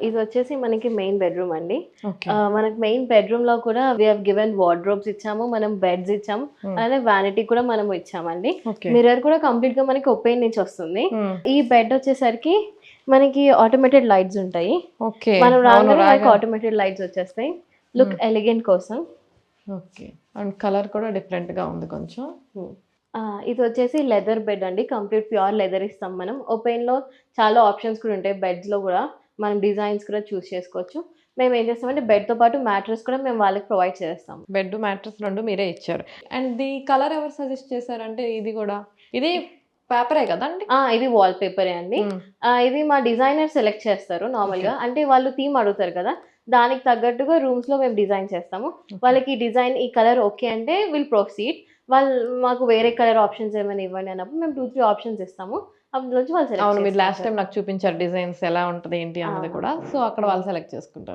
ఇది వచ్చేసి మనకి మెయిన్ బెడ్రూమ్ అండి. ఓకే. మనకి మెయిన్ బెడ్రూమ్‌లో కూడా వి హావ్ గివెన్ వార్డ్‌రోబ్స్ ఇచ్చాము. మనం బెడ్స్ ఇచ్చాము. అలానే వానిటీ కూడా మనం ఇచ్చామండి. ఓకే. మిర్రర్ కూడా కంప్లీట్‌గా మనకి ఒపెన్ నుంచి వస్తుంది. హ్మ్. ఈ బెడ్ వచ్చేసరికి మనకి ఆటోమేటెడ్ లైట్స్ ఉంటాయి. ఓకే. మనం అవును. రాగానే మనకి రాగా. ఆటోమేటెడ్ లైట్స్ వచ్చేస్తాయి. లుక్ ఎలిగెంట్ కోసం. ఓకే. అండ్ కలర్ కూడా డిఫరెంట్‌గా ఉంది కొంచెం. హ్మ్. ఇది వచ్చేసి లెదర్ బెడ్ అండి. కంప్లీట్ ప్యూర్ లెదర్ ఇస్తాం మనం. ఓపెన్‌లో చాలా ఆప్షన్స్ కూడా ఉంటాయి. బెడ్స్‌లో గూడా మనం డిజైన్స్ కూడా చూజ్ చేసుకోవచ్చు. మేము ఏం చేస్తామంటే బెడ్‌తో పాటు మ్యాట్రెస్ కూడా మేము వాళ్ళకి ప్రొవైడ్ చేస్తాం. బెడ్, మ్యాట్రెస్ 2 మీరే ఇచ్చారు. అండ్ ది కలర్ ఎవరు సజెస్ట్ చేశారంటే ఇది గూడా? ఇది పేపరే కదండీ? ఇది వాల్ పేపరే అండి. హ్మ్. ఇది మా డిజైనర్ సెలెక్ట్ చేస్తారు నార్మల్‌గా. అంటే వాళ్ళు థీమ్ అడుగుతారు కదా! దానికి తగ్గట్టుగా రూమ్స్‌లో మేము డిజైన్ చేస్తాము. వాళ్ళకి ఈ డిజైన్, ఈ కలర్ ఓకే అంటే విల్ ప్రొసీడ్. వాళ్ళు మాకు వేరే కలర్ ఆప్షన్స్ ఏమైనా ఇవ్వండి అన్నప్పుడు మేము 2, 3 ఆప్షన్స్ ఇస్తాము. అందులోంచి వాళ్ళు సెలెక్ట్ అవును. మీరు లాస్ట్ చేసుకుంటారు. టైమ్ నాకు చూపించారు డిజైన్స్ ఎలా ఉంటది ఏంటి అన్నది అవును. కూడా. సో, అక్కడ వాళ్ళు సెలెక్ట్ చేసుకుంటారు.